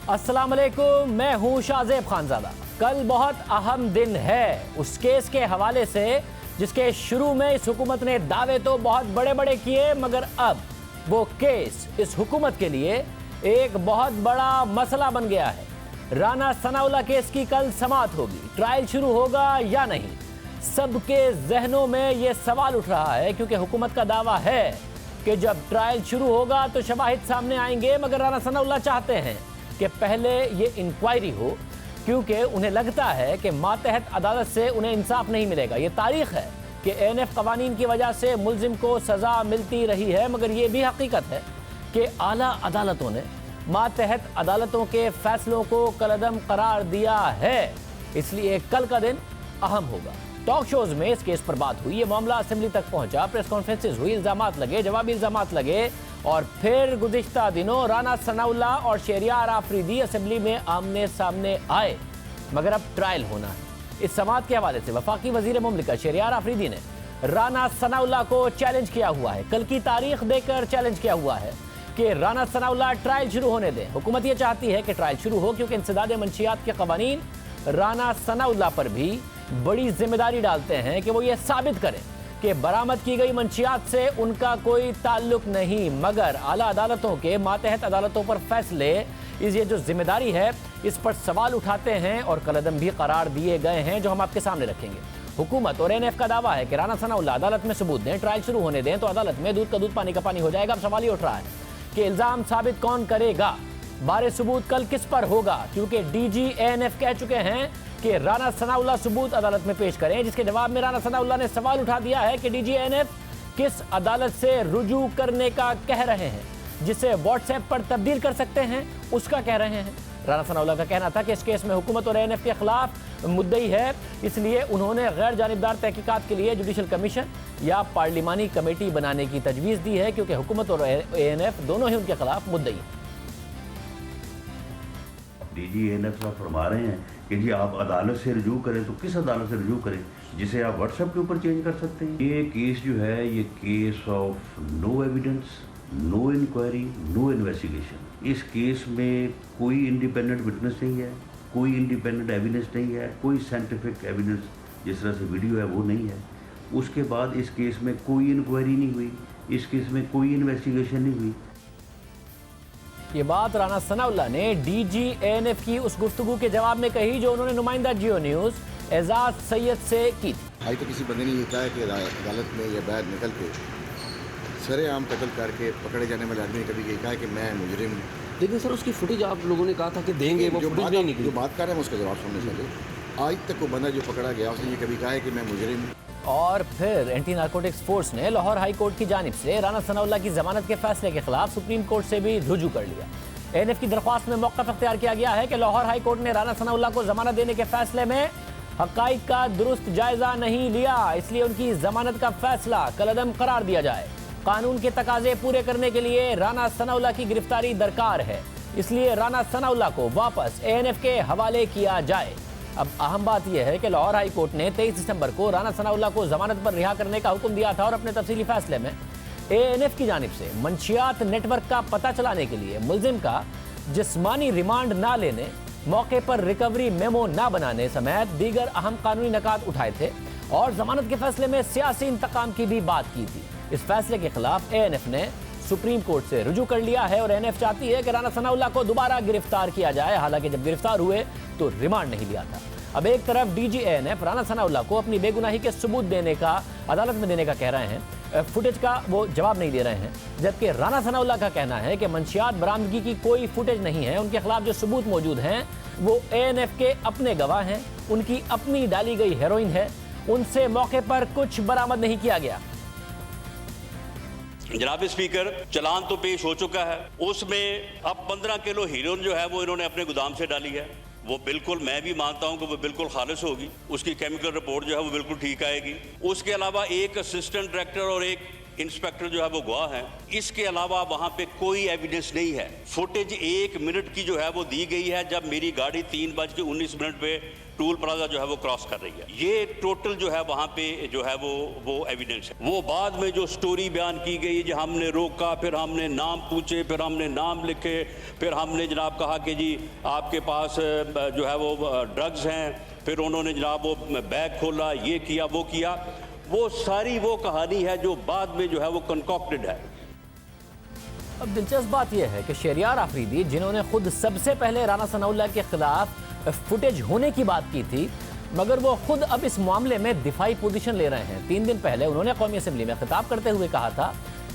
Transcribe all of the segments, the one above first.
अस्सलाम वालेकुम, मैं हूं शाहजेब खानजादा। कल बहुत अहम दिन है उस केस के हवाले से जिसके शुरू में इस हुकूमत ने दावे तो बहुत बड़े बड़े किए, मगर अब वो केस इस हुकूमत के लिए एक बहुत बड़ा मसला बन गया है। राना सनाउल्लाह केस की कल समाअत होगी, ट्रायल शुरू होगा या नहीं, सबके जहनों में ये सवाल उठ रहा है, क्योंकि हुकूमत का दावा है कि जब ट्रायल शुरू होगा तो शवाहिद सामने आएंगे, मगर राना सनाउल्लाह चाहते हैं कि पहले ये इंक्वायरी हो, क्योंकि उन्हें लगता है कि मातहत अदालत से उन्हें इंसाफ नहीं मिलेगा। ये तारीख है कि एएनएफ कवानीन की वजह से मुल्जिम को सज़ा मिलती रही है, मगर ये भी हकीकत है कि आला अदालतों ने मातहत अदालतों के फैसलों को कलअदम करार दिया है। इसलिए कल का दिन अहम होगा। टॉक शोज में इस केस पर बात हुई, ये मामला असेंबली तक पहुंचा, प्रेस कॉन्फ्रेंसेज हुई, इल्जामात लगे, जवाबी इल्जामात लगे, और फिर गुज़िश्ता दिनों राना सनाउल्लाह और शहरियार आफरीदी असेंबली में आमने सामने आए, मगर अब ट्रायल होना है। इस समाअत के हवाले से वफाकी वजीर मुमलिकत शहरियार आफरीदी ने राना सनाउल्लाह को चैलेंज किया हुआ है, कल की तारीख देकर चैलेंज किया हुआ है कि राना सनाउल्लाह ट्रायल शुरू होने दें। हुकूमत ये चाहती है कि ट्रायल शुरू हो, क्योंकि इंसदाद मंशियात के कवानीन राना सनाउल्लाह पर भी बड़ी जिम्मेदारी डालते हैं कि वो ये साबित करें कि बरामद की गई मंशियात से उनका कोई ताल्लुक नहीं, मगर आला अदालतों के मातहत अदालतों पर फैसले इस ये जो जिम्मेदारी है इस पर सवाल उठाते हैं, और कलअदम भी करार दिए गए हैं जो हम आपके सामने रखेंगे। हुकूमत और एएनएफ का दावा है कि राना सनाउल्लाह अदालत में सबूत दें, ट्रायल शुरू होने दें तो अदालत में दूध का दूध पानी का पानी हो जाएगा। अब सवाल ये उठ रहा है कि इल्जाम साबित कौन करेगा, बारे सबूत कल किस पर होगा, क्योंकि डीजी एएनएफ कह चुके हैं कि राना सनाउल्लाह सबूत अदालत में पेश करें, जिसके जवाब में राना सनाउल्लाह ने सवाल उठा दिया है कि डीजी एएनएफ किस अदालत से रुजू करने का कह रहे हैं, जिसे व्हाट्सएप पर तब्दील कर सकते हैं उसका कह रहे हैं। राना सनाउल्लाह का कहना था कि इस केस में हुकूमत और एएनएफ के खिलाफ मुद्दई है, इसलिए उन्होंने गैर जानिबदार तहकीकात के लिए जुडिशल कमीशन या पार्लिमानी कमेटी बनाने की तजवीज़ दी है, क्योंकि हुकूमत और एएनएफ दोनों ही उनके खिलाफ मुद्दई हैं। डीजी एएनएफ साहब फरमा रहे हैं कि जी आप अदालत से रजू करें, तो किस अदालत से रजू करें जिसे आप व्हाट्सएप के ऊपर चेंज कर सकते हैं। ये केस जो है ये case of no evidence, no inquiry, no investigation. इस केस में कोई इंडिपेंडेंट विटनेस नहीं है, कोई इंडिपेंडेंट एविडेंस नहीं है, कोई साइंटिफिक एविडेंस जिस तरह से वीडियो है वो नहीं है। उसके बाद इस केस में कोई इंक्वायरी नहीं हुई, इस केस में कोई इन्वेस्टिगेशन नहीं हुई। ये बात राना सनाउल्लाह ने डीजी एएनएफ की उस गुफ्तगू के जवाब में कही जो उन्होंने नुमाइंदा जियो न्यूज़ एजाज सैयद से की थी। आज तो किसी बंदे ने ये कहा है कि अदालत में या बाहर निकल के सरेआम कत्ल करके पकड़े जाने वाले आदमी ने कभी ये कहा है कि मैं मुजरिम। लेकिन सर उसकी फुटेज आप लोगों ने कहा था कि देंगे, वो फुटेज नहीं निकली। जो बात कर रहे हैं उसका जवाब सुनने से पहले आज तक वो बंदा जो पकड़ा गया उसने ये कभी कहा है कि मैं मुजरिम। और फिर एंटी नारकोटिक्स फोर्स ने लाहौर हाई कोर्ट की जानिब से राना सनाउल्लाह की जमानत के फैसले के खिलाफ सुप्रीम कोर्ट से भी रुजू कर लिया। एएनएफ की दरख्वास्त में मौक़िफ़ अख्तियार किया गया है कि लाहौर हाई कोर्ट ने राना सनाउल्लाह को जमानत देने के फैसले में हक़ाइक़ का दुरुस्त जायजा नहीं लिया, इसलिए उनकी जमानत का फैसला कलअदम करार दिया जाए। कानून के तकाजे पूरे करने के लिए राना सनाउल्लाह की गिरफ्तारी दरकार है, इसलिए राना सनाउल्लाह को वापस एएनएफ के हवाले किया जाए। अब अहम बात यह है कि लाहौर हाई कोर्ट ने 23 दिसंबर को राना सनाउल्लाह को जमानत पर रिहा करने का हुक्म दिया था, और अपने तफसीली फैसले में एएनएफ की जानिब से मंशियात नेटवर्क का पता चलाने के लिए मुल्जिम का जिस्मानी रिमांड ना लेने, मौके पर रिकवरी मेमो ना बनाने समेत दीगर अहम कानूनी नकात उठाए थे, और जमानत के फैसले में सियासी इंतकाम की भी बात की थी। इस फैसले के खिलाफ एएनएफ ने सुप्रीम कोर्ट से रुजू कर लिया है, और एएनएफ चाहती है कि राना सनाउल्लाह को दोबारा गिरफ्तार किया जाए, हालांकि जब गिरफ्तार हुए तो रिमांड नहीं लिया था। अब एक तरफ डीजी एएनएफ राना सनाउल्लाह को अपनी बेगुनाही के सबूत देने का, अदालत में देने का कह रहे हैं, फुटेज का वो जवाब नहीं दे रहे हैं, जबकि राना सनाउल्लाह का कहना है कि मंशियात बरामदगी की कोई फुटेज नहीं है, उनके खिलाफ जो सबूत मौजूद हैं वो एएनएफ के अपने गवाह हैं, उनकी अपनी डाली गई हेरोइन है, उनसे मौके पर कुछ बरामद नहीं किया गया। जनाब स्पीकर, चलान तो पेश हो चुका है, उसमें अब 15 किलो हीरोइन जो है वो इन्होंने अपने गोदाम से डाली है। वो बिल्कुल, मैं भी मानता हूं कि वो बिल्कुल खालिस होगी, उसकी केमिकल रिपोर्ट जो है वो बिल्कुल ठीक आएगी। उसके अलावा एक असिस्टेंट डायरेक्टर और एक इंस्पेक्टर जो है वो गवाह हैं। इसके अलावा वहां पे कोई एविडेंस नहीं है। फुटेज 1 मिनट की जो है वो दी गई है जब मेरी गाड़ी 3:19 पे टूल प्लाजा जो है वो क्रॉस कर रही है। ये टोटल जो है वहां पे जो है वो एविडेंस है। वो बाद में जो स्टोरी बयान की गई, जो हमने रोका, फिर हमने नाम पूछे, फिर हमने नाम लिखे, फिर हमने जनाब कहा कि जी आपके पास जो है वो ड्रग्स हैं, फिर उन्होंने जनाब वो बैग खोला, ये किया वो किया, वो सारी वो कहानी है जो बाद में जो है वो कंकॉक्टेड है। अब दिलचस्प बात यह है कि शहरियार आफरीदी, जिन्होंने खुद सबसे पहले राना सनाउल्लाह के खिलाफ फुटेज होने की बात की थी, मगर वो खुद अब इस मामले में दिफाई पोजीशन ले रहे हैं। 3 दिन पहले उन्होंने कौमी असेंबली में खिताब करते हुए कहा था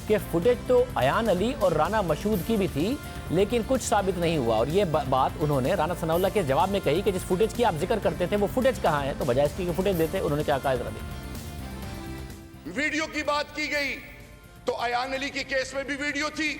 कि फुटेज तो अयान अली और राना मशहूद की भी थी, लेकिन कुछ साबित नहीं हुआ। और ये बात उन्होंने राना सनाउल्लाह के जवाब में कही कि जिस फुटेज की आप जिक्र करते थे वो फुटेज कहाँ है, तो बजाय इसकी कि फुटेज देते, उन्होंने क्या कहा जरा देखिए। वीडियो की बात की गई तो अयान अली के केस में भी वीडियो थी,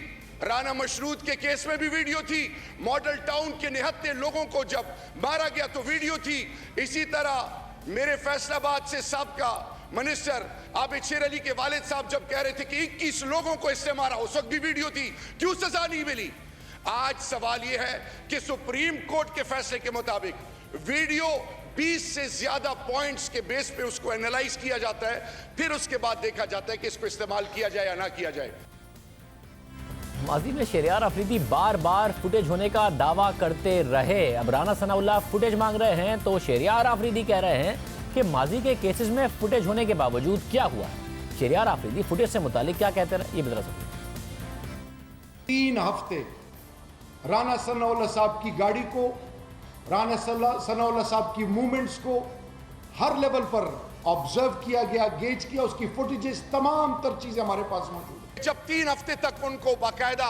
राना मशरूद के केस में भी वीडियो थी, मॉडल टाउन के 79 लोगों को जब मारा गया तो वीडियो थी। इसी तरह मेरे फैसलाबाद से साबका मिनिस्टर आबिद शेर अली के वालिद साहब जब कह रहे थे कि 21 लोगों को इससे मारा, उस वक्त भी वीडियो थी, क्यों सजा नहीं मिली? आज सवाल यह है कि सुप्रीम कोर्ट के फैसले के मुताबिक वीडियो 20 से ज्यादा पॉइंट्स के बेस पे उसको एनालाइज किया जाता है, फिर उसके बाद देखा जाता है कि इसको इस्तेमाल किया जाए या ना किया जाए। माजी में शहरियार आफरीदी बार बार फुटेज होने का दावा करते रहे। अब राना सनाउल्लाह फुटेज मांग रहे हैं तो शहरियार आफरीदी कह रहे हैं कि माजी के केसेस में फुटेज होने के बावजूद क्या हुआ। शहरियार आफरीदी फुटेज से मुतालिक क्या कहते रहे, ये बता सकते। 3 हफ्ते राना सनाउल्लाह साहब की गाड़ी को, राना सनाउल्लाह साहब की मूवमेंट्स को हर लेवल पर ऑब्जर्व किया गया, गेज किया, उसकी फुटेजेस, तमाम तर चीजें हमारे पास मौजूद है। जब 3 हफ्ते तक उनको बाकायदा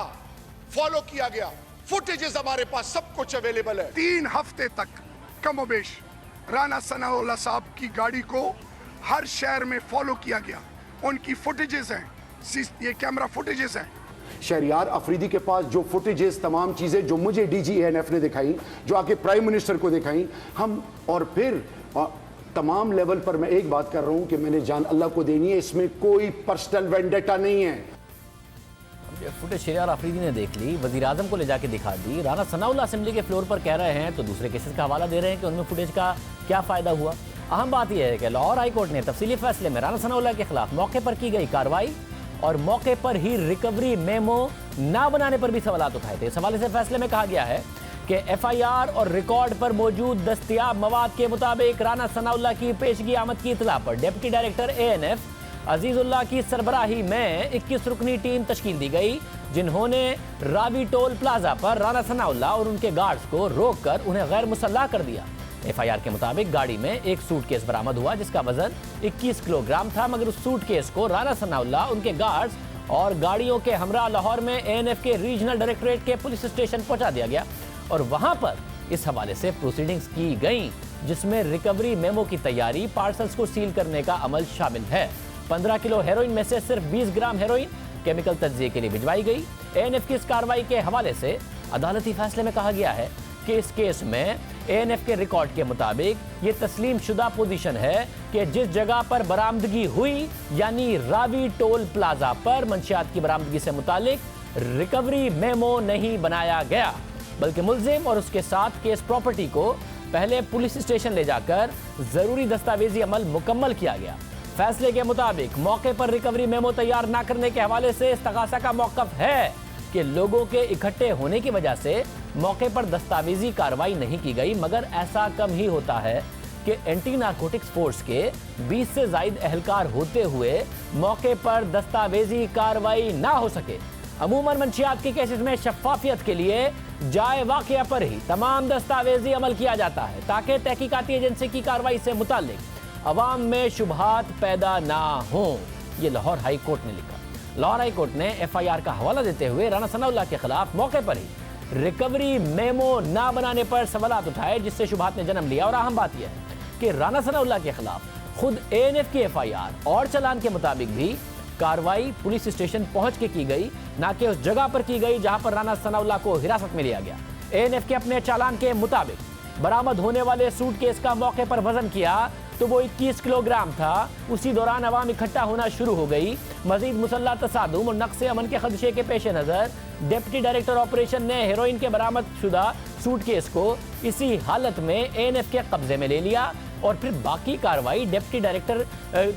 फॉलो किया गया, फुटेजेस हमारे पास सब कुछ अवेलेबल है। 3 हफ्ते तक कमोबेश राना सनाउल्लाह साहब की गाड़ी को हर शहर में फॉलो किया गया, उनकी फुटेजेस हैं, ये कैमरा फुटेजेस हैं। शहरियार अफरीदी के पास जो फुटेजेस, तमाम चीज़ें जो मुझे DGANF ने दिखाई, जो आके प्राइम मिनिस्टर को दिखाई, हम और फिर तमाम लेवल पर मैं एक बात कर रहा हूं कि मैंने जान अल्लाह को देनी है, इसमें कोई पर्सनल वेंडेटा नहीं है। फुटेज शहरियार आफरीदी ने देख ली, वजीर आजम को ले जाके दिखा दी, राना सनाउल्लाह असेंबली के फ्लोर पर कह रहे हैं तो दूसरे केसेस का हवाला दे रहे हैं कि उनमें फुटेज का क्या फ़ायदा हुआ। अहम बात यह है कि लाहौर हाई कोर्ट ने तफसीली फैसले में राना सनाउल्लाह के खिलाफ मौके पर की गई कार्रवाई और मौके पर ही रिकवरी मेमो ना बनाने पर भी सवाल उठाए थे। इस हवाले से फैसले में कहा गया है कि FIR और रिकॉर्ड पर मौजूद दस्तयाब मवाद के मुताबिक राना सनाउल्लाह की पेशगी आमद की इतला पर डिप्टी डायरेक्टर ANF अजीजुल्लाह की सरबराही में 21 रुकनी टीम तश्कील दी गई, जिन्होंने रावी टोल प्लाजा पर राना सनाउल्लाह और उनके गार्ड्स को रोककर उन्हें गैर मुसल्लह कर दिया। FIR के मुताबिक गाड़ी में एक सूटकेस बरामद हुआ जिसका वजन 21 किलोग्राम था, मगर उस सूटकेस को राना सनाउल्लाह, उनके गार्ड्स और गाड़ियों के हमरा लाहौर में ANF के रीजनल डायरेक्टरेट के पुलिस स्टेशन पहुंचा दिया गया और वहां पर इस हवाले से प्रोसीडिंग्स की गई, जिसमें रिकवरी मेमो की तैयारी, पार्सल्स को सील करने का अमल शामिल है। 15 किलो हेरोइन में से सिर्फ 20 ग्राम हेरोइन केमिकल तज्जिए के लिए भिजवाई गई। ANF की इस कार्रवाई के हवाले से अदालती फैसले में कहा गया है कि इस केस में ANF के रिकॉर्ड के मुताबिक ये तस्लीम शुदा पोजीशन है कि जिस जगह पर बरामदगी हुई, यानी रावी टोल प्लाजा पर, मंशियात की बरामदगी से मुतालिक रिकवरी मेमो नहीं बनाया गया, बल्कि मुल्जिम और उसके साथ केस प्रॉपर्टी को पहले पुलिस स्टेशन ले जाकर जरूरी दस्तावेजी अमल मुकम्मल किया गया। फैसले के मुताबिक मौके पर रिकवरी मेमो तैयार न करने के हवाले से इस्तगासा का मौक़िफ़ है कि लोगों के इकट्ठे होने की वजह से मौके पर दस्तावेजी कार्रवाई नहीं की गई, मगर ऐसा कम ही होता है कि एंटी नारकोटिक्स फोर्स के 20 से ज़ायद एहलकार होते हुए मौके पर दस्तावेजी कार्रवाई ना हो सके। अमूमन मंशियात के केसेस में शफाफियत के लिए जाए वाक़या पर ही तमाम दस्तावेजी अमल किया जाता है, ताकि तहकीकाती एजेंसी की कार्रवाई से मुताल्लिक अवाम में शुबहात पैदा ना हो। ये लाहौर हाई कोर्ट ने लिखा। लाहौर हाई कोर्ट ने FIR का हवाला देते हुए राना सनाउल्लाह के खिलाफ मौके पर ही रिकवरी मेमो ना बनाने पर सवालात उठाए, जिससे शुबहात ने जन्म लिया। और अहम बात यह है कि राना सनाउल्लाह के खिलाफ खुद ANF की FIR और चलान के मुताबिक भी कार्रवाई पुलिस स्टेशन पहुंच के की गई, ना कि उस जगह पर की गई जहां पर राना सनाउल्लाह को हिरासत में लिया गया। ANF के अपने चालान के मुताबिक बरामद होने वाले सूटकेस का मौके पर वजन किया तो वो 21 किलोग्राम था। उसी दौरान अवाम इकट्ठा होना शुरू हो गई। मजीद मुसल्लह तसादुम और नक्शे अमन के खदशे के पेश नज़र डिप्टी डायरेक्टर ऑपरेशन ने हेरोइन के बरामद शुदा सूटकेस को इसी हालत में एएनएफ के कब्जे में ले लिया और फिर बाकी कार्रवाई डिप्टी डायरेक्टर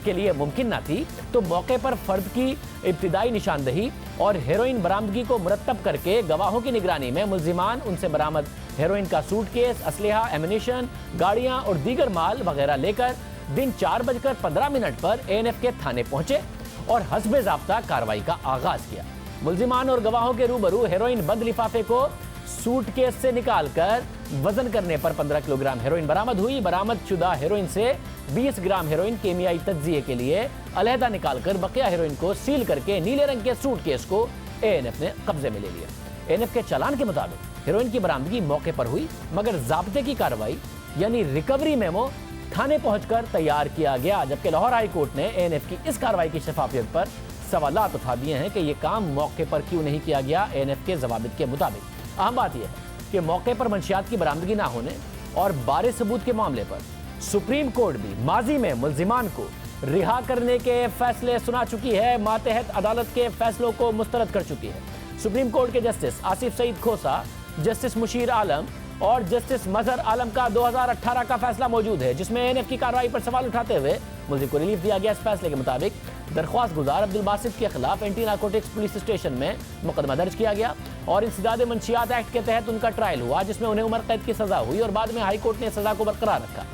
के लिए मुमकिन ना थी, तो मौके पर फर्द की इब्तिदाई निशानदही और हेरोइन बरामदगी को मुरतब करके गवाहों की निगरानी में मुल्जिमान उनसे बरामद हेरोइन का सूटकेस, असलहा, एमिनेशन, गाड़ियां और दीगर माल वगैरह लेकर दिन 4:15 पर एएनएफ के थाने पहुंचे और हस्बे ज़ाब्ता कार्रवाई का आगाज किया। मुल्जिमान और गवाहों के रूबरू हेरोइन बंद लिफाफे को सूटकेस से निकालकर वजन करने पर 15 किलोग्राम हेरोइन बरामद हुई। बरामद शुदा हेरोइन से 20 ग्राम हेरोइन केमियाई तज्जिए के लिए अलहदा निकालकर बकिया हेरोइन को सील करके नीले रंग के सूटकेस को एएनएफ ने कब्जे में ले लिया। एएनएफ के चालान के मुताबिक हेरोइन की बरामदगी मौके पर हुई, मगर ज़ाब्ते की कार्रवाई यानी रिकवरी मेमो थाने पहुंचकर तैयार किया गया। जबकि लाहौर हाई कोर्ट ने एएनएफ की इस कार्रवाई की शफाफियत पर सवालात उठा दिए हैं कि यह काम मौके पर क्यों नहीं किया गया। एएनएफ के जवाबित के मुताबिक अहम बात यह है कि मौके पर मंशियात की बरामदगी ना होने और बारे सबूत के मामले पर सुप्रीम कोर्ट भी माजी में मुल्जिमान को रिहा करने के फैसले सुना चुकी है। मातहत अदालत के फैसलों को मुस्तरद कर चुकी है। सुप्रीम कोर्ट के जस्टिस आसिफ सईद खोसा, जस्टिस मुशीर आलम और जस्टिस मजहर आलम का 2018 का फैसला मौजूद है, जिसमें एएनएफ की कार्रवाई पर सवाल उठाते हुए मुल्जिम को रिलीफ दिया गया। इस फैसले के मुताबिक दरख्वास्त गुजार अब्दुल बासित के खिलाफ एंटी नारकोटिक्स पुलिस स्टेशन में मुकदमा दर्ज किया गया और इंसदाद मंशियात एक्ट के तहत उनका ट्रायल हुआ, जिसमें उन्हें उम्र कैद की सजा हुई और बाद में हाई कोर्ट ने सजा को बरकरार रखा।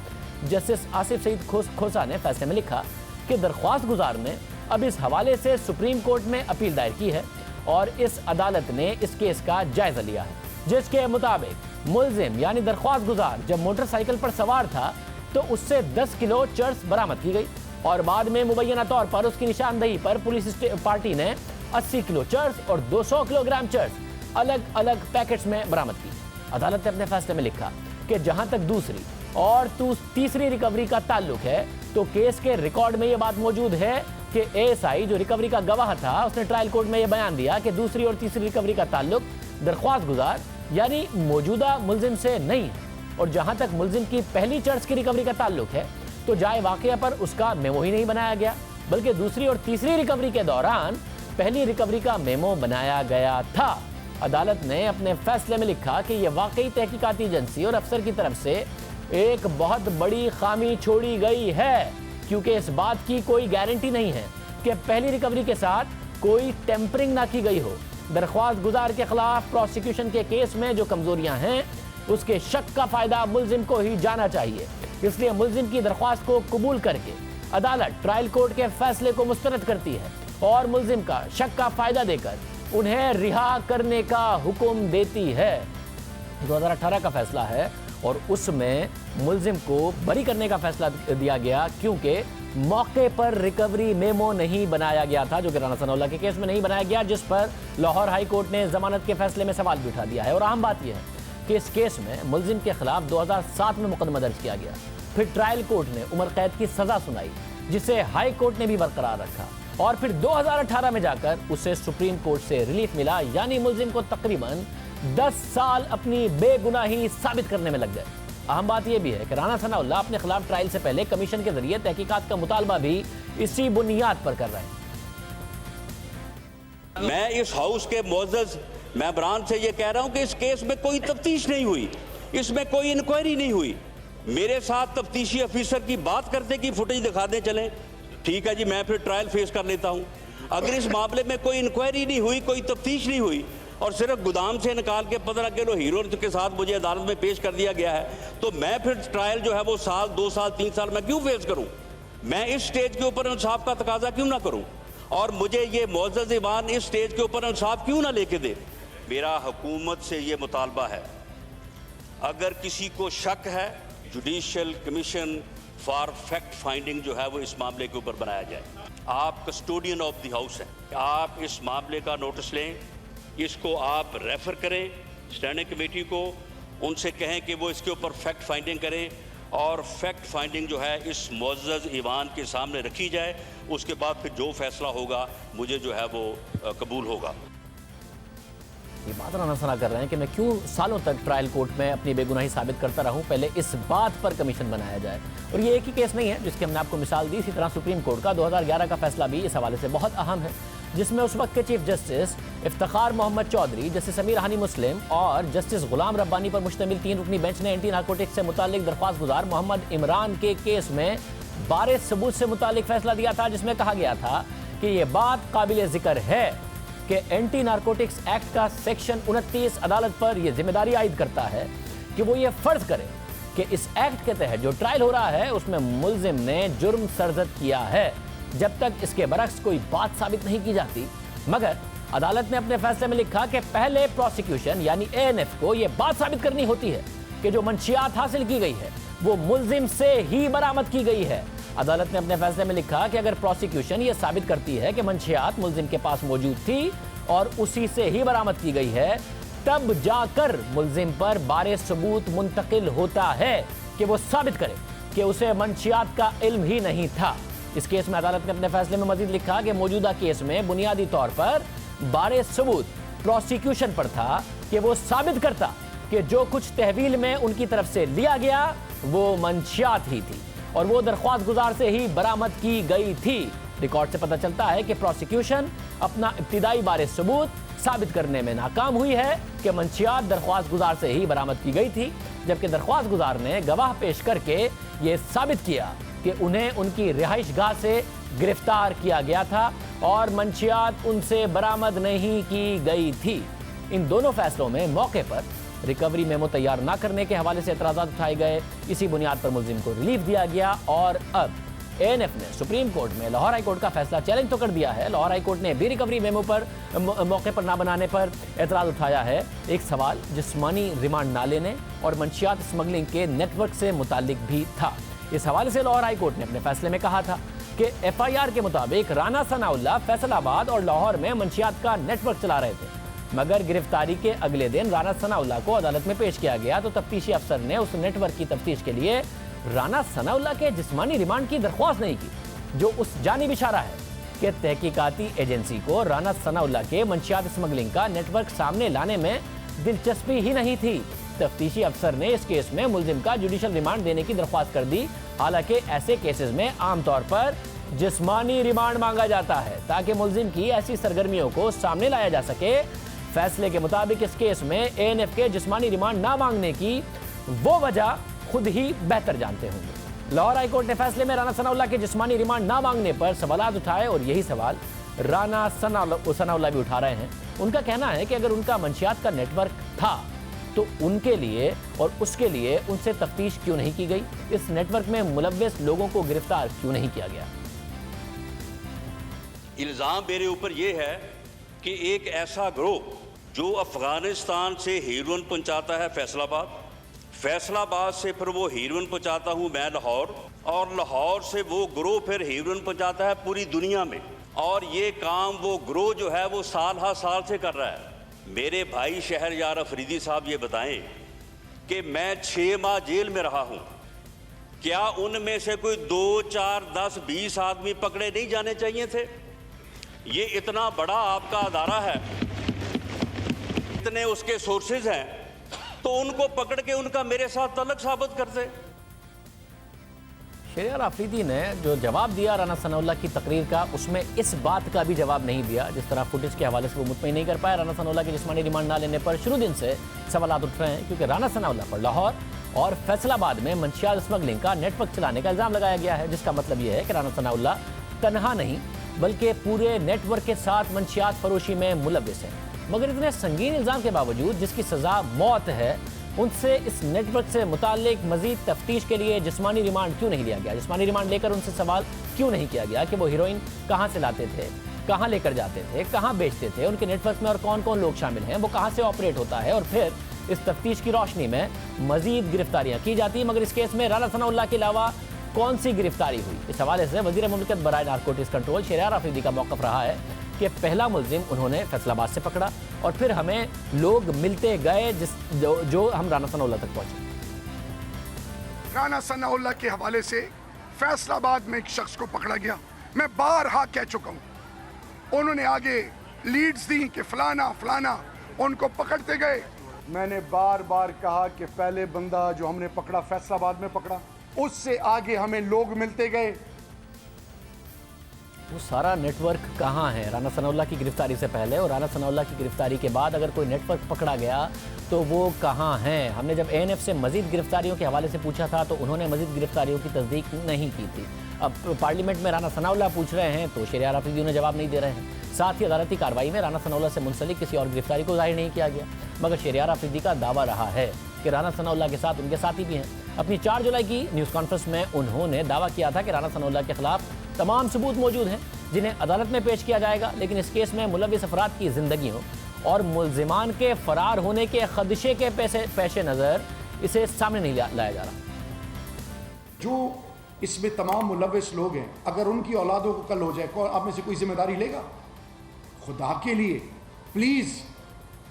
जस्टिस आसिफ सईद खोसा ने फैसले में लिखा कि दरख्वास्त गुजार ने अब इस हवाले से सुप्रीम कोर्ट में अपील दायर की है और इस अदालत ने इस केस का जायजा लिया है, जिसके मुताबिक मुल्जिम यानी दरख्वास्त गुजार जब मोटरसाइकिल पर सवार था तो उससे 10 किलो चर्स बरामद की गई और बाद में मुबैना तौर पर उसकी निशानदही पर पुलिस पार्टी ने 80 किलो चर्स और 200 किलोग्राम चर्स अलग अलग पैकेट्स में बरामद की। अदालत ने अपने फैसले में लिखा कि जहां तक दूसरी और तीसरी रिकवरी का ताल्लुक है तो केस के रिकॉर्ड में यह बात मौजूद है कि एएसआई जो रिकवरी का गवाह था उसने ट्रायल कोर्ट में यह बयान दिया कि दूसरी और तीसरी रिकवरी का ताल्लुक दरख्वास्त गुजार यानी मौजूदा मुल्जिम से नहीं है और जहां तक मुल्जिम की पहली चर्च की रिकवरी का ताल्लुक है तो जाए वाकया पर उसका मेमो ही नहीं बनाया गया, बल्कि दूसरी और तीसरी रिकवरी के दौरान पहली रिकवरी का मेमो बनाया गया था। अदालत ने अपने फैसले में लिखा कि यह वाकई तहकीकाती एजेंसी और अफसर की तरफ से एक बहुत बड़ी खामी छोड़ी गई है, क्योंकि इस बात की कोई गारंटी नहीं है कि पहली रिकवरी के साथ कोई टेम्परिंग ना की गई हो। दरख्वास्त गुजार के खिलाफ प्रोसिक्यूशन के केस में जो कमजोरियां हैं उसके शक का फायदा मुल्जिम को ही जाना चाहिए, इसलिए मुल्जिम की दरख्वास्त को कबूल करके अदालत ट्रायल कोर्ट के फैसले को मुस्तरद करती है और मुल्जिम का शक का फायदा देकर उन्हें रिहा करने का हुक्म देती है। 2018 का फैसला है और उसमें मुल्जिम को बरी करने का फैसला दिया गया, क्योंकि मौके पर रिकवरी मेमो नहीं बनाया गया था, जो कि राना सनाउल्लाह के केस में नहीं बनाया गया, जिस पर लाहौर हाई कोर्ट ने जमानत के फैसले में सवाल भी उठा दिया है। और अहम बात यह है कि इस केस में मुल्जिम के खिलाफ 2007 में मुकदमा दर्ज किया गया, फिर ट्रायल कोर्ट ने उम्र कैद की सजा सुनाई, जिसे हाई कोर्ट ने भी बरकरार रखा और फिर 2018 में जाकर उसे सुप्रीम कोर्ट से रिलीफ मिला, यानी मुल्जिम को तकरीबन 10 साल अपनी बेगुनाही साबित करने में लग गए। अहम बात यह भी है कि राना सनाउल्लाह अपने खिलाफ ट्रायल से पहले कमीशन के जरिए तहकीकात का मुतालबा भी इसी बुनियाद पर कर रहे हैं। मैं इस हाउस के मोअज़्ज़ज़ मेंबरान से ये कह रहा हूं कि इस केस में कोई तफ्तीश नहीं हुई, इसमें कोई इंक्वायरी नहीं हुई। मेरे साथ तफ्तीशी अफीसर की बात करते कि फुटेज दिखा दें, चलें ठीक है जी, मैं फिर ट्रायल फेस कर लेता हूं। अगर इस मामले में कोई इंक्वायरी नहीं हुई, कोई तफ्तीश नहीं हुई और सिर्फ गोदाम से निकाल के 15 किलो हीरो के साथ मुझे अदालत में पेश कर दिया गया है, तो मैं फिर ट्रायल जो है वो साल, 2 साल, 3 साल मैं क्यों फेस करूं? मैं इस स्टेज के ऊपर इंसाफ का तकाजा क्यों ना करूं? और मुझे ये मुअज़्ज़ज़ ईवान इस स्टेज के ऊपर इंसाफ क्यों ना लेके दे? मेरा हुकूमत से ये मुतालबा है, अगर किसी को शक है, judicial commission for fact finding जो है वो इस मामले के ऊपर बनाया जाए। आप कस्टोडियन ऑफ द हाउस हैं, आप इस मामले का नोटिस लें, इसको आप रेफर करें स्टैंडिंग कमेटी को, उनसे कहें कि वो इसके ऊपर फैक्ट फाइंडिंग करें और फैक्ट फाइंडिंग जो है इस मुअज़्ज़ज़ ईवान के सामने रखी जाए। उसके बाद फिर जो फैसला होगा मुझे जो है वो कबूल होगा। ये बात राना सना कर रहे हैं कि मैं क्यों सालों तक ट्रायल कोर्ट में अपनी बेगुनाही साबित करता रहूं, पहले इस बात पर कमीशन बनाया जाए। और ये एक ही केस नहीं है जिसकी हमने आपको मिसाल दी, इसी तरह सुप्रीम कोर्ट का 2011 का फैसला भी इस हवाले से बहुत अहम है, जिसमें उस वक्त के chief justice Iftikhar Mohammad Chaudhry, justice Amir Hani मुस्लिम और जस्टिस गुलाम रब्बानी पर मुश्तमिल 3 रुकनी बेंच ने एंटी नारकोटिक्स से मुतालिक दरख्वास्त गुजार मोहम्मद इमरान के केस में बारे सबूत से मुतालिक फैसला दिया था, जिसमें कहा गया था कि ये बात काबिल जिक्र है कि एंटी नारकोटिक्स एक्ट का सेक्शन 29 अदालत पर यह जिम्मेदारी आयद करता है कि वो ये फर्ज करे कि इस एक्ट के तहत जो ट्रायल हो रहा है उसमें मुल्जिम ने जुर्म सरजद किया है, जब तक इसके बरक्स कोई बात साबित नहीं की जाती। मगर अदालत ने अपने फैसले में लिखा कि पहले प्रोसिक्यूशन यानी एएनएफ को यह बात साबित करनी होती है कि जो मंशियात हासिल की गई है वो मुल्जिम से ही बरामद की गई है। अदालत ने अपने फैसले में लिखा कि अगर प्रोसिक्यूशन ये साबित करती है कि मंशियात मुल्जिम के पास मौजूद थी और उसी से ही बरामद की गई है, तब जाकर मुल्जिम पर बारे सबूत मुंतकिल होता है कि वो साबित करे कि उसे मंशियात का इल्म ही नहीं था। इस केस में अदालत ने अपने फैसले में मजीद लिखा कि मौजूदा केस में बुनियादी तौर पर बारे सबूत प्रोसिक्यूशन पर था कि वो साबित करता कि जो कुछ तहवील में उनकी तरफ से लिया गया वो मंशियात ही थी और वो दरख्वास्त गुजार से ही बरामद की गई थी। रिकॉर्ड से पता चलता है कि प्रोसिक्यूशन अपना इब्तिदाई बारे सबूत साबित करने में नाकाम हुई है कि मंशियात दरख्वास्त गुजार से ही बरामद की गई थी, जबकि दरख्वास्त गुजार ने गवाह पेश करके ये साबित किया कि उन्हें उनकी रिहाइश गाह से गिरफ्तार किया गया था और मंशियात उनसे बरामद नहीं की गई थी। इन दोनों फैसलों में मौके पर रिकवरी मेमो तैयार न करने के हवाले से एतराज़ात उठाए गए। इसी बुनियाद पर मुल्जिम को रिलीफ दिया गया और अब एएनएफ ने सुप्रीम कोर्ट में लाहौर हाई कोर्ट का फैसला चैलेंज तो कर दिया है। लाहौर हाई कोर्ट ने भी रिकवरी मेमो पर मौके पर ना बनाने पर एतराज़ उठाया है। एक सवाल जिस्मानी रिमांड ना लेने और मंशियात स्मगलिंग के नेटवर्क से मुतालिक भी था। इस हवाले से लाहौर हाई कोर्ट ने अपने फैसले में कहा था कि एफआईआर के मुताबिक राना सनाउल्लाह फैसलाबाद और लाहौर में मंशियात का नेटवर्क चला रहे थे, मगर गिरफ्तारी के अगले दिन राना सनाउल्लाह को अदालत में पेश किया गया तो तफ्तीशी अफसर ने उस नेटवर्क की तफ्तीश के लिए राना सनाउल्लाह के जिस्मानी रिमांड की दरख्वास्त नहीं की, जो उस जानिब इशारा है कि तहकीकाती एजेंसी को राना सनाउल्लाह के मंशियात स्मगलिंग का नेटवर्क सामने लाने में दिलचस्पी ही नहीं थी। तफ्तीशी अफसर ने इस केस में मुल्जिम का जुडिशल रिमांड देने की दरख्वास्त कर दी। हालांकि ऐसे केसेस में आमतौर पर जिस्मानी रिमांड मांगा जाता है ताकि मुल्जिम की ऐसी सरगर्मियों को सामने लाया जा सके। फैसले के मुताबिक इस केस में एएनएफ के जिस्मानी रिमांड ना मांगने की वो वजह खुद ही बेहतर जानते होंगे। लाहौर हाई कोर्ट ने फैसले में राना सनाउल्लाह के जिस्मानी रिमांड ना मांगने पर सवालात उठाए और यही सवाल राना सनाउल्लाह भी उठा रहे हैं। उनका कहना है कि अगर उनका मंशियात का नेटवर्क था तो उनके लिए और उसके लिए उनसे तफ्तीश क्यों नहीं की गई, इस नेटवर्क में मुलव्वस लोगों को गिरफ्तार क्यों नहीं किया गया। इल्जाम मेरे ऊपर यह है कि एक ऐसा ग्रोह जो अफगानिस्तान से हेरोइन पहुंचाता है फैसलाबाद से फिर वो हेरोइन पहुंचाता हूं मैं लाहौर, और लाहौर से वो ग्रोह फिर हेरोइन पहुंचाता है पूरी दुनिया में, और ये काम वो ग्रोह जो है वो साल हर साल से कर रहा है। मेरे भाई शहरयार अफरीदी साहब ये बताएं कि मैं 6 माह जेल में रहा हूं, क्या उनमें से कोई 2, 4, 10, 20 आदमी पकड़े नहीं जाने चाहिए थे? ये इतना बड़ा आपका अदारा है, इतने उसके सोर्सेज हैं, तो उनको पकड़ के उनका मेरे साथ तल्लुक साबित करते। शहरयार अफरीदी ने जो जवाब दिया राना सनाउल्लाह की तकरीर का, उसमें इस बात का भी जवाब नहीं दिया। जिस तरह फुटेज के हवाले से वो मुतमईन नहीं कर पाया राना सनाउल्लाह के जिस्मानी रिमांड ना लेने पर शुरू दिन से सवालात उठ रहे हैं, क्योंकि राना सनाउल्लाह पर लाहौर और फैसलाबाद में मंशियात स्मगलिंग का नेटवर्क चलाने का इल्जाम लगाया गया है, जिसका मतलब यह है कि राना सनाउल्लाह तनहा नहीं बल्कि पूरे नेटवर्क के साथ मंशियात फरोशी में मुलव्विस है। मगर इतने संगीन इल्जाम के बावजूद जिसकी सजा मौत है, उनसे इस नेटवर्क से मुतालिक मजीद तफ्तीश के लिए जिस्मानी रिमांड क्यों नहीं लिया गया? जिस्मानी रिमांड लेकर उनसे सवाल क्यों नहीं किया गया कि वो हीरोइन कहाँ से लाते थे, कहाँ लेकर जाते थे, कहाँ बेचते थे, उनके नेटवर्क में और कौन कौन लोग शामिल हैं, वो कहाँ से ऑपरेट होता है, और फिर इस तफ्तीश की रोशनी में मजीद गिरफ्तारियाँ की जाती। मगर इस केस में राना सनाउल्लाह के अलावा कौन सी गिरफ्तारी हुई? इस हवाले से वज़ीर मुमलिकत बराए नारकोटिक्स कंट्रोल शहरयार अफरीदी का मौक़िफ़ रहा है कि पहला मुल्जिम उन्होंने फैसलाबाद से पकड़ा और फिर हमें लोग मिलते गए जो हम राना सनाउल्लाह तक पहुंचे। राना सनाउल्लाह के हवाले से फैसलाबाद में एक शख्स को पकड़ा गया। मैं बारहा कह चुका हूँ, उन्होंने आगे लीड्स दी कि फलाना फलाना उनको पकड़ते गए। मैंने बार बार कहा कि पहले बंदा जो हमने पकड़ा फैसलाबाद में पकड़ा, उससे आगे हमें लोग मिलते गए। वो सारा नेटवर्क कहाँ है राना सनाउल्लाह की गिरफ्तारी से पहले और राना सनाउल्लाह की गिरफ्तारी के बाद अगर कोई नेटवर्क पकड़ा गया तो वो कहाँ हैं? हमने जब एएनएफ से मजीद गिरफ्तारियों के हवाले से पूछा था तो उन्होंने मजीद गिरफ्तारियों की तस्दीक नहीं की थी। अब पार्लियामेंट में राना सनाउल्लाह पूछ रहे हैं तो शहरियार आफरीदी उन्हें जवाब नहीं दे रहे हैं। साथ ही अदालती कार्रवाई में राना सनाउल्लाह से मुंसलिक किसी और गिरफ्तारी को जाहिर नहीं किया गया, मगर शहरियार आफरीदी का दावा रहा है कि राना सनाउल्लाह के साथ उनके साथी भी हैं। अपनी 4 जुलाई की न्यूज़ कॉन्फ्रेंस में उन्होंने दावा किया था कि राना सनाउल्लाह के खिलाफ तमाम सबूत मौजूद हैं जिन्हें अदालत में पेश किया जाएगा, लेकिन इस केस में मुलविस अफराद की जिंदगियों और मुल्जिमान के फरार होने के खदशे के पेश नज़र इसे सामने नहीं लाया जा रहा। जो इसमें तमाम मुलविस लोग हैं, अगर उनकी औलादों को कल हो जाए, कौन आप में से कोई जिम्मेदारी लेगा? खुदा के लिए प्लीज,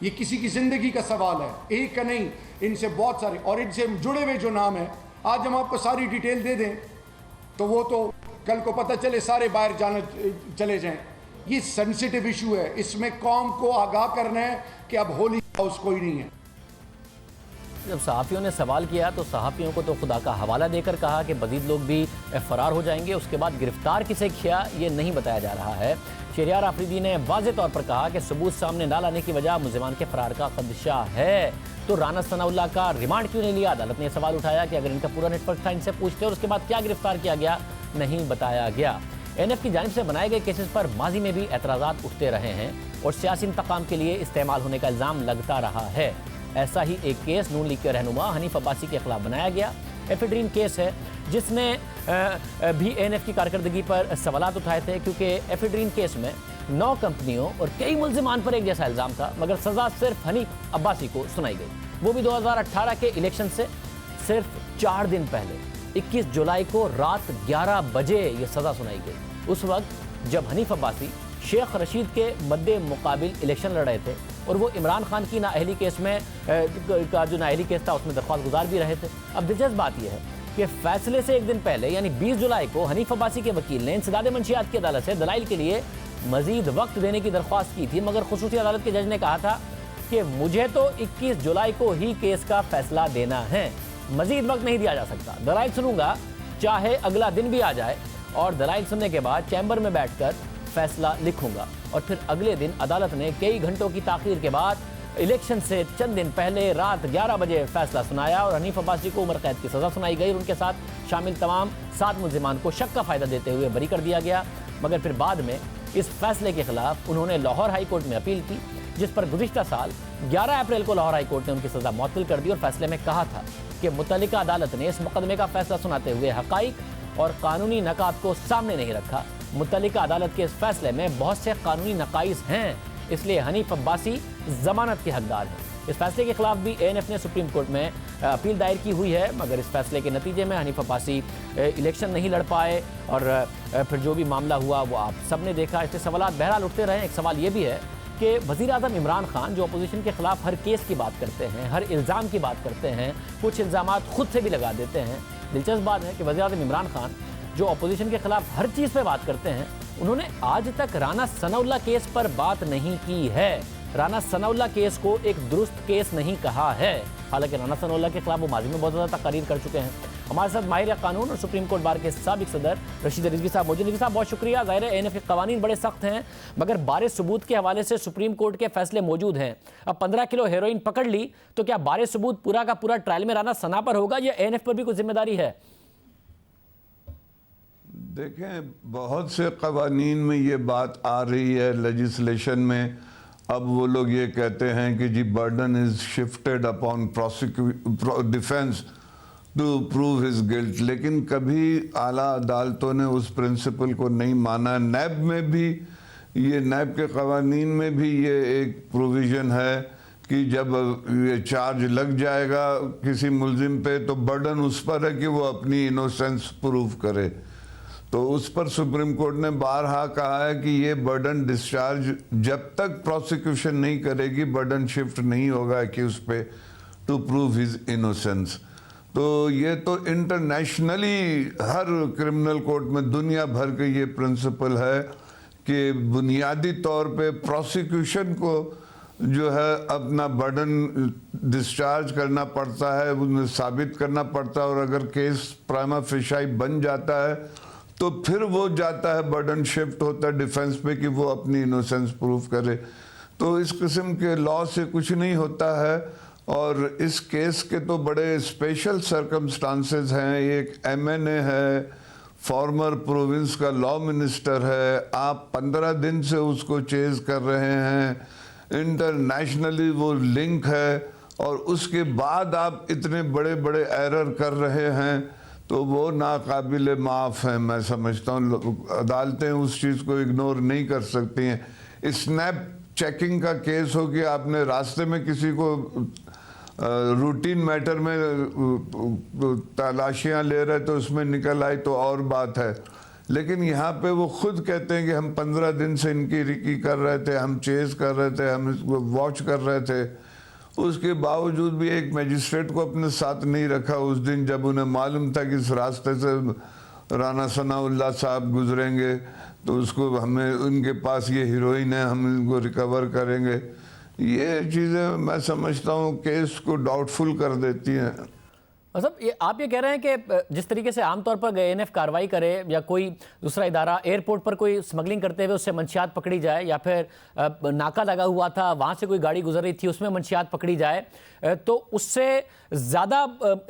ये किसी की जिंदगी का सवाल है, एक का नहीं, इनसे बहुत सारे, और इनसे जुड़े हुए जो नाम है आज हम आपको सारी डिटेल दे दें तो वो तो कल को पता चले सारे बाहर जाने चले जाएं। ये सेंसिटिव इशू है, इसमें कौम को आगाह करना है कि अब होली हाउस कोई नहीं है। जब सहाफ़ियों ने सवाल किया तो सहाफ़ियों को तो खुदा का हवाला देकर कहा कि मज़ीद लोग भी फरार हो जाएंगे, उसके बाद गिरफ्तार किसे किया ये नहीं बताया जा रहा है। शहरियार आफरीदी ने वाज़ेह तौर पर कहा कि सबूत सामने न लाने की वजह मुल्ज़िमान के फरार का खदशा है। तो राना सनाउल्लाह का रिमांड क्यों नहीं लिया? अदालत ने सवाल उठाया कि अगर इनका पूरा नेटवर्क था, इनसे पूछते और उसके बाद क्या गिरफ्तार किया गया, नहीं बताया गया। एएनएफ की जानिब से बनाए गए केसेस पर माजी में भी एतराज़ात उठते रहे हैं और सियासी इंतकाम के लिए इस्तेमाल होने का इल्ज़ाम लगता रहा है। ऐसा ही एक केस नून लीग के रहनुमा हनीफ अब्बासी के खिलाफ बनाया गया। एफेड्रीन केस है जिसने भी एएनएफ की कारकर्दगी पर सवालात उठाए थे, क्योंकि एफेड्रीन केस में 9 कंपनियों और कई मुल्जिमान पर एक जैसा इल्ज़ाम था, मगर सज़ा सिर्फ हनीफ अब्बासी को सुनाई गई, वो भी 2018 के इलेक्शन से सिर्फ 4 दिन पहले 21 जुलाई को रात 11 बजे ये सज़ा सुनाई गई। उस वक्त जब हनीफ अब्बासी शेख रशीद के मद्दे मुकाबिल इलेक्शन लड़ रहे थे और वो इमरान खान की नाअहली केस में का जो नाअहली केस था उसमें दरख्वास्त गुजार भी रहे थे। अब दिलचस्प बात यह है कि फैसले से एक दिन पहले यानी 20 जुलाई को हनीफ अब्बासी के वकील ने इंसदाद मंशियात की अदालत से दलाइल के लिए मजीद वक्त देने की दरख्वास्त की थी, मगर खुसूसी अदालत के जज ने कहा था कि मुझे तो 21 जुलाई को ही केस का फैसला देना है, मजीद वक्त नहीं दिया जा सकता। दलाइल सुनूंगा चाहे अगला दिन भी आ जाए और दलाइल सुनने के बाद चैम्बर में बैठकर फैसला लिखूंगा। और फिर अगले दिन अदालत ने कई घंटों की ताखीर के बाद इलेक्शन से चंद दिन पहले रात 11 बजे फैसला सुनाया और हनीफ अब्बासी को उम्र कैद की सज़ा सुनाई गई और उनके साथ शामिल तमाम 7 मुल्जिमान को शक का फ़ायदा देते हुए बरी कर दिया गया। मगर फिर बाद में इस फैसले के खिलाफ उन्होंने लाहौर हाई कोर्ट में अपील की, जिस पर गुज़िश्ता साल 11 अप्रैल को लाहौर हाई कोर्ट ने उनकी सज़ा मुअत्तल कर दी और फैसले में कहा था कि मुतल्लिका अदालत ने इस मुकदमे का फैसला सुनाते हुए हक़ाइक़ और कानूनी नकात को सामने नहीं रखा। मुतल्लिका अदालत के इस फैसले में बहुत से कानूनी नकाइस हैं, इसलिए हनीफ अब्बासी जमानत के हकदार हैं। इस फैसले के खिलाफ भी एएनएफ ने सुप्रीम कोर्ट में अपील दायर की हुई है, मगर इस फैसले के नतीजे में हनीफ अब्बासी इलेक्शन नहीं लड़ पाए और फिर जो भी मामला हुआ वो आप सब ने देखा। इससे सवाल बहरहाल उठते रहे। एक सवाल ये भी है कि वज़ीर आज़म इमरान खान जो अपोजिशन के खिलाफ हर केस की बात करते हैं, हर इल्ज़ाम की बात करते हैं, कुछ इल्ज़ामात खुद से भी लगा देते हैं। दिलचस्प बात है कि वज़ीर आज़म इमरान खान जो अपोजिशन के खिलाफ हर चीज़ पे बात करते हैं, उन्होंने आज तक राना सनाउल्लाह केस पर बात नहीं की है। राना सनाउल्लाह केस को एक दुरुस्त केस नहीं कहा है, हालांकि राना सनाउल्लाह के खिलाफ वो माजी में बहुत ज़्यादा तकारीर कर चुके हैं। हमारे साथ माहिर कानून और सुप्रीम कोर्ट बार के साबिक सदर रशीद रिजवी साहब मौजूद। रिजवी साहब बहुत शुक्रिया। ज़ाहिर है एएनएफ के कवानीन बड़े सख्त हैं, मगर बारे सबूत के हवाले से सुप्रीम कोर्ट के फैसले मौजूद हैं। अब 15 किलो हेरोइन पकड़ ली तो क्या बारे सबूत पूरा का पूरा ट्रायल में राना सना पर होगा या एएनएफ पर भी कुछ जिम्मेदारी है? देखें, बहुत से कवानीन में ये बात आ रही है लेजिस्लेशन में। अब वो लोग ये कहते हैं कि जी burden is shifted upon defence to prove his guilt, लेकिन कभी आला अदालतों ने उस प्रिंसिपल को नहीं माना। नैब में भी ये, नैब के कवानीन में भी ये एक प्रोविज़न है कि जब ये चार्ज लग जाएगा किसी मुल्जिम पे तो बर्डन उस पर है कि वो अपनी इनोसेंस प्रूव करे। तो उस पर सुप्रीम कोर्ट ने बारहा कहा है कि ये बर्डन डिस्चार्ज जब तक प्रोसिक्यूशन नहीं करेगी बर्डन शिफ्ट नहीं होगा कि उस पे टू प्रूव हिज इनोसेंस। तो ये तो इंटरनेशनली हर क्रिमिनल कोर्ट में दुनिया भर के ये प्रिंसिपल है कि बुनियादी तौर पे प्रोसिक्यूशन को जो है अपना बर्डन डिस्चार्ज करना पड़ता है, उन्हें साबित करना पड़ता है, और अगर केस प्राइमा फेशियाई बन जाता है तो फिर वो जाता है, बर्डन शिफ्ट होता है डिफेंस पे कि वो अपनी इनोसेंस प्रूव करे। तो इस किस्म के लॉ से कुछ नहीं होता है, और इस केस के तो बड़े स्पेशल सर्कमस्टांसेस हैं। एक एमएनए है, फॉर्मर प्रोविंस का लॉ मिनिस्टर है, आप 15 दिन से उसको चेज कर रहे हैं, इंटरनेशनली वो लिंक है, और उसके बाद आप इतने बड़े बड़े एरर कर रहे हैं, तो वो नाकाबिल माफ़ है। मैं समझता हूँ अदालतें उस चीज़ को इग्नोर नहीं कर सकती हैं। स्नैप चेकिंग का केस हो कि आपने रास्ते में किसी को रूटीन मैटर में तलाशियां ले रहे तो उसमें निकल आई तो और बात है, लेकिन यहाँ पे वो खुद कहते हैं कि हम 15 दिन से इनकी रिकी कर रहे थे, हम चेज कर रहे थे, हम इसको वॉच कर रहे थे। उसके बावजूद भी एक मजिस्ट्रेट को अपने साथ नहीं रखा उस दिन, जब उन्हें मालूम था कि इस रास्ते से राना सनाउल्लाह साहब गुजरेंगे, तो उसको हमें उनके पास ये हीरोइन है, हम इनको रिकवर करेंगे। ये चीज़ें मैं समझता हूँ केस को डाउटफुल कर देती हैं। मतलब ये आप ये कह रहे हैं कि जिस तरीके से आमतौर पर एएनएफ कार्रवाई करे या कोई दूसरा इदारा एयरपोर्ट पर कोई स्मगलिंग करते हुए उससे मंशियात पकड़ी जाए, या फिर नाका लगा हुआ था वहाँ से कोई गाड़ी गुजर रही थी उसमें मंशियात पकड़ी जाए, तो उससे ज़्यादा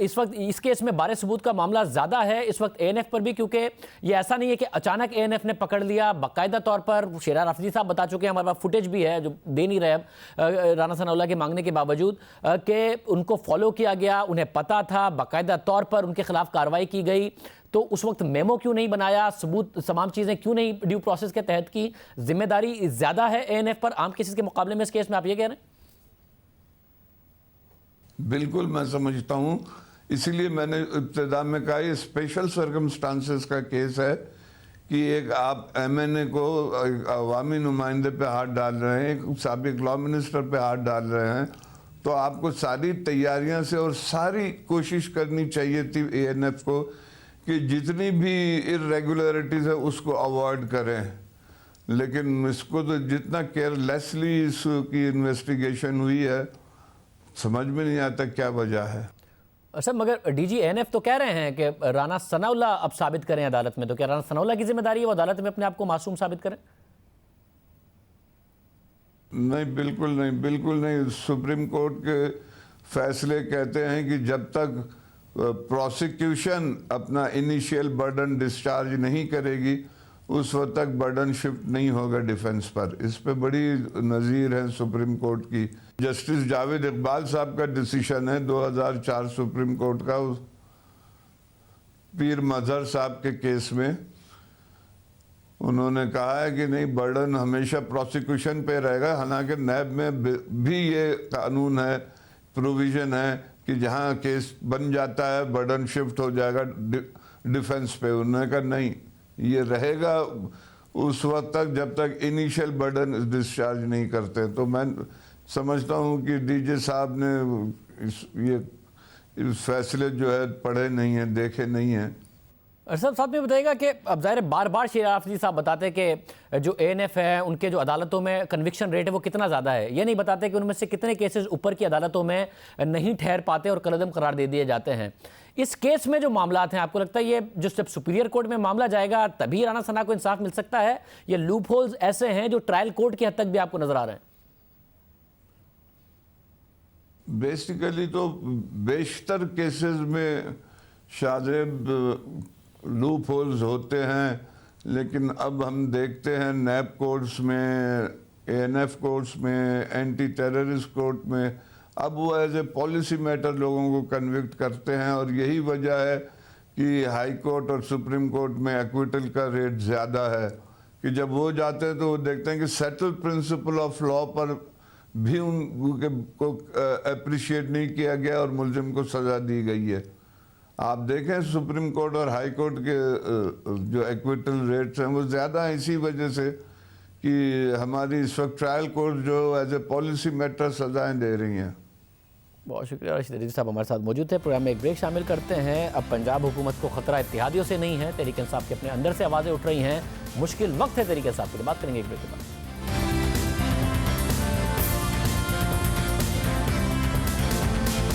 इस वक्त इस केस में बारे सबूत का मामला ज़्यादा है इस वक्त एएनएफ पर भी, क्योंकि ये ऐसा नहीं है कि अचानक एएनएफ ने पकड़ लिया। बाकायदा तौर पर शेरा राफजी साहब बता चुके हैं, हमारे पास फुटेज भी है जो दे नहीं रहे अब राना सनाउल्लाह के मांगने के बावजूद, कि उनको फॉलो किया गया, उन्हें पता था, बाकायदा तौर पर उनके खिलाफ कार्रवाई की गई। तो उस वक्त मेमो क्यों नहीं बनाया, सबूत तमाम चीज़ें क्यों नहीं ड्यू प्रोसेस के तहत की? जिम्मेदारी ज़्यादा है एएनएफ पर आम केसेस के मुकाबले में इस केस में, आप ये कह रहे हैं? बिल्कुल मैं समझता हूँ, इसीलिए मैंने इब्तिदा में कहा ये स्पेशल सर्कमस्टांसेस का केस है कि एक आप एमएनए को अवामी नुमाइंदे पे हाथ डाल रहे हैं, एक साबिक लॉ मिनिस्टर पे हाथ डाल रहे हैं, तो आपको सारी तैयारियां से और सारी कोशिश करनी चाहिए थी एएनएफ को कि जितनी भी इरेगुलरिटीज है उसको अवॉइड करें। लेकिन इसको तो जितना केयरलेसली इसकी इन्वेस्टिगेशन हुई है, समझ में नहीं आता क्या वजह है। अच्छा, मगर डीजी एएनएफ तो कह रहे हैं कि राना सनाउल्लाह अब साबित करें अदालत में, तो क्या राना सनाउल्लाह की जिम्मेदारी है वो अदालत में अपने आप को मासूम साबित करें? नहीं, बिल्कुल नहीं, बिल्कुल नहीं। सुप्रीम कोर्ट के फैसले कहते हैं कि जब तक प्रोसिक्यूशन अपना इनिशियल बर्डन डिस्चार्ज नहीं करेगी उस वक्त तक बर्डन शिफ्ट नहीं होगा डिफेंस पर। इस पे बड़ी नज़ीर है सुप्रीम कोर्ट की। जस्टिस जावेद इकबाल साहब का डिसीजन है 2004 सुप्रीम कोर्ट का, उस पीर मजहर साहब के केस में उन्होंने कहा है कि नहीं, बर्डन हमेशा प्रोसिक्यूशन पे रहेगा। हालांकि नैब में भी ये कानून है, प्रोविज़न है कि जहां केस बन जाता है बर्डन शिफ्ट हो जाएगा डिफेंस पे। उन्होंने कहा नहीं, ये रहेगा उस वक्त तक जब तक इनिशियल बर्डन डिस्चार्ज नहीं करते। तो मैं समझता हूँ कि डीजे साहब ने ये फैसले जो है पढ़े नहीं हैं, देखे नहीं हैं। अरशद साहब ने बताएगा कि अब ज़ाहिर बार बार शेरा राफजी साहब बताते हैं कि जो एएनएफ है उनके जो अदालतों में कन्विक्शन रेट है वो कितना ज़्यादा है। ये नहीं बताते कि उनमें से कितने केसेस ऊपर की अदालतों में नहीं ठहर पाते और कलअदम करार दे दिए जाते हैं। इस केस में जो मामला हैं, आपको लगता है ये जो जब सुपीरियर कोर्ट में मामला जाएगा तभी राना सना को इंसाफ मिल सकता है? ये लूप होल्स ऐसे हैं जो ट्रायल कोर्ट की हद तक भी आपको नजर आ रहे हैं? बेसिकली तो बेशतर केसेस में शाहजेब लूप होल्स होते हैं, लेकिन अब हम देखते हैं नैब कोर्ट्स में, एएनएफ कोर्ट्स में, एंटी टेररिस्ट कोर्ट में अब वो एज ए पॉलिसी मैटर लोगों को कन्विक्ट करते हैं। और यही वजह है कि हाई कोर्ट और सुप्रीम कोर्ट में एक्विटल का रेट ज़्यादा है कि जब वो जाते हैं तो वो देखते हैं कि सेटल प्रिंसिपल ऑफ लॉ पर भी उनको अप्रिशिएट नहीं किया गया और मुलजिम को सज़ा दी गई है। आप देखें सुप्रीम कोर्ट और हाई कोर्ट के जो एक्विटल रेट्स हैं वो ज़्यादा हैं इसी वजह से कि हमारी इस वक्त ट्रायल कोर्ट जो एज ए पॉलिसी मैटर सजाएं दे रही हैं। बहुत शुक्रिया रशीद अजीज साहब हमारे साथ मौजूद थे। प्रोग्राम में एक ब्रेक शामिल करते हैं। अब पंजाब हुकूमत को खतरा इत्तेहादियों से नहीं है, तहरीक इंसाफ के अपने अंदर से आवाज़ें उठ रही हैं। मुश्किल वक्त है तहरीक इंसाफ के लिए, बात करेंगे एक ब्रेक के बाद।